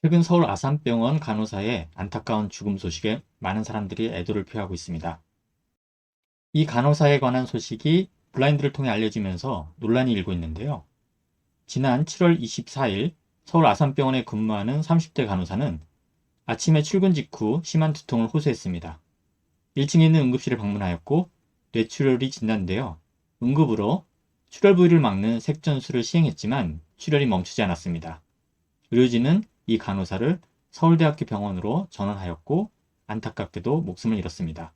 최근 서울 아산병원 간호사의 안타까운 죽음 소식에 많은 사람들이 애도를 표하고 있습니다. 이 간호사에 관한 소식이 블라인드를 통해 알려지면서 논란이 일고 있는데요. 지난 7월 24일 서울 아산병원에 근무하는 30대 간호사는 아침에 출근 직후 심한 두통을 호소했습니다. 1층에 있는 응급실에 방문하였고 뇌출혈이 진단되어 응급으로 출혈 부위를 막는 색전술을 시행했지만 출혈이 멈추지 않았습니다. 의료진은 이 간호사를 서울대학교 병원으로 전원하였고 안타깝게도 목숨을 잃었습니다.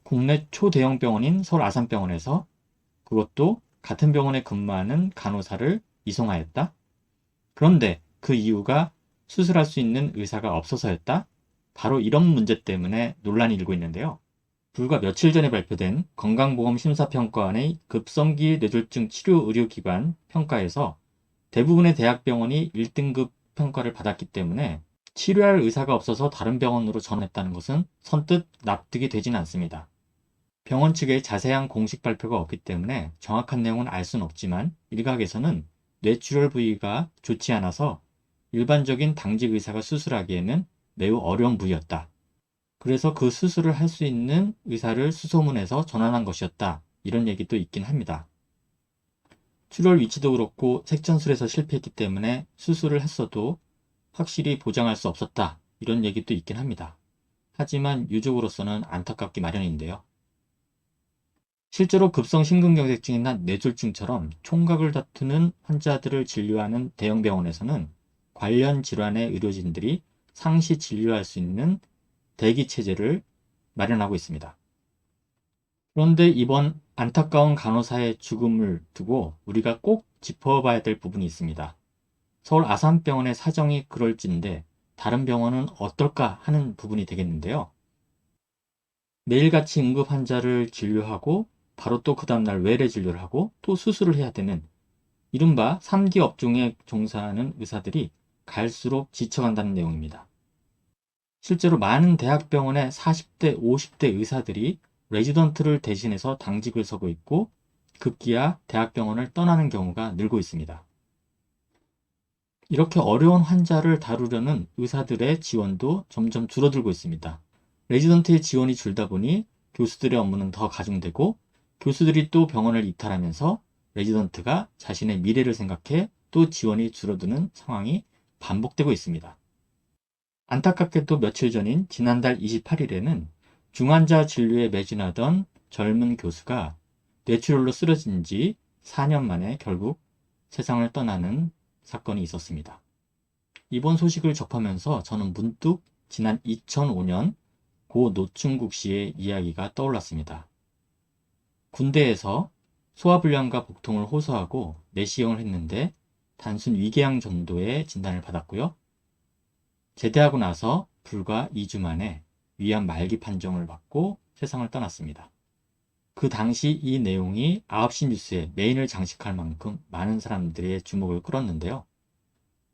국내 초대형 병원인 서울 아산병원에서 그것도 같은 병원에 근무하는 간호사를 이송하였다? 그런데 그 이유가 수술할 수 있는 의사가 없어서였다? 바로 이런 문제 때문에 논란이 일고 있는데요. 불과 며칠 전에 발표된 건강보험심사평가원의 급성기 뇌졸중 치료 의료기관 평가에서 대부분의 대학병원이 1등급 평가를 받았기 때문에 치료할 의사가 없어서 다른 병원으로 전환했다는 것은 선뜻 납득이 되지는 않습니다. 병원 측의 자세한 공식 발표가 없기 때문에 정확한 내용은 알 수는 없지만 일각에서는 뇌출혈 부위가 좋지 않아서 일반적인 당직 의사가 수술하기에는 매우 어려운 부위였다. 그래서 그 수술을 할 수 있는 의사를 수소문해서 전환한 것이었다. 이런 얘기도 있긴 합니다. 출혈 위치도 그렇고 색전술에서 실패했기 때문에 수술을 했어도 확실히 보장할 수 없었다. 이런 얘기도 있긴 합니다. 하지만 유족으로서는 안타깝기 마련인데요. 실제로 급성심근경색증이나 뇌졸중처럼 총각을 다투는 환자들을 진료하는 대형 병원에서는 관련 질환의 의료진들이 상시 진료할 수 있는 대기 체제를 마련하고 있습니다. 그런데 이번 안타까운 간호사의 죽음을 두고 우리가 꼭 짚어봐야 될 부분이 있습니다. 서울 아산병원의 사정이 그럴진데 다른 병원은 어떨까 하는 부분이 되겠는데요. 매일같이 응급 환자를 진료하고 바로 또 그 다음날 외래 진료를 하고 또 수술을 해야 되는 이른바 3D 업종에 종사하는 의사들이 갈수록 지쳐간다는 내용입니다. 실제로 많은 대학병원의 40대, 50대 의사들이 레지던트를 대신해서 당직을 서고 있고 급기야 대학병원을 떠나는 경우가 늘고 있습니다. 이렇게 어려운 환자를 다루려는 의사들의 지원도 점점 줄어들고 있습니다. 레지던트의 지원이 줄다 보니 교수들의 업무는 더 가중되고 교수들이 또 병원을 이탈하면서 레지던트가 자신의 미래를 생각해 또 지원이 줄어드는 상황이 반복되고 있습니다. 안타깝게도 며칠 전인 지난달 28일에는 중환자 진료에 매진하던 젊은 교수가 뇌출혈로 쓰러진 지 4년 만에 결국 세상을 떠나는 사건이 있었습니다. 이번 소식을 접하면서 저는 문득 지난 2005년 고 노충국 씨의 이야기가 떠올랐습니다. 군대에서 소화불량과 복통을 호소하고 내시경을 했는데 단순 위궤양 정도의 진단을 받았고요. 제대하고 나서 불과 2주 만에 위암 말기 판정을 받고 세상을 떠났습니다. 그 당시 이 내용이 9시 뉴스에 메인을 장식할 만큼 많은 사람들의 주목을 끌었는데요.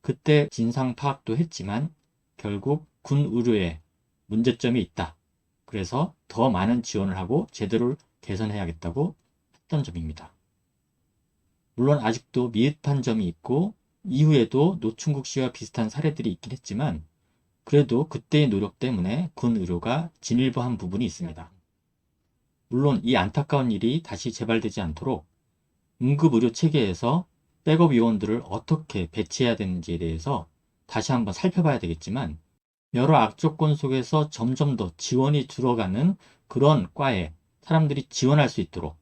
그때 진상 파악도 했지만 결국 군 의료에 문제점이 있다. 그래서 더 많은 지원을 하고 제도를 개선해야겠다고 했던 점입니다. 물론 아직도 미흡한 점이 있고 이후에도 노충국 씨와 비슷한 사례들이 있긴 했지만 그래도 그때의 노력 때문에 군 의료가 진일보한 부분이 있습니다. 물론 이 안타까운 일이 다시 재발되지 않도록 응급의료 체계에서 백업 요원들을 어떻게 배치해야 되는지에 대해서 다시 한번 살펴봐야 되겠지만 여러 악조건 속에서 점점 더 지원이 줄어가는 그런 과에 사람들이 지원할 수 있도록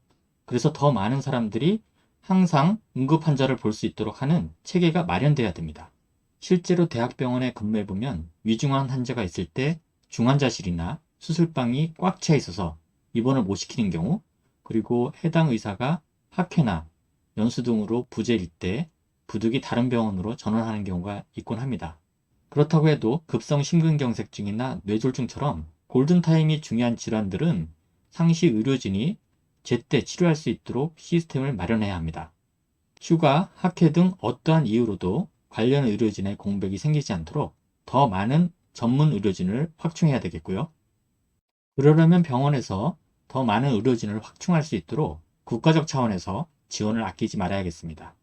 그래서 더 많은 사람들이 항상 응급 환자를 볼 수 있도록 하는 체계가 마련돼야 됩니다. 실제로 대학병원에 근무해보면 위중한 환자가 있을 때 중환자실이나 수술방이 꽉 차 있어서 입원을 못 시키는 경우 그리고 해당 의사가 학회나 연수 등으로 부재일 때 부득이 다른 병원으로 전환하는 경우가 있곤 합니다. 그렇다고 해도 급성 심근경색증이나 뇌졸중처럼 골든타임이 중요한 질환들은 상시 의료진이 제때 치료할 수 있도록 시스템을 마련해야 합니다. 휴가, 학회 등 어떠한 이유로도 관련 의료진의 공백이 생기지 않도록 더 많은 전문 의료진을 확충해야 되겠고요. 그러려면 병원에서 더 많은 의료진을 확충할 수 있도록 국가적 차원에서 지원을 아끼지 말아야겠습니다.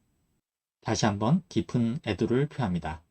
다시 한번 깊은 애도를 표합니다.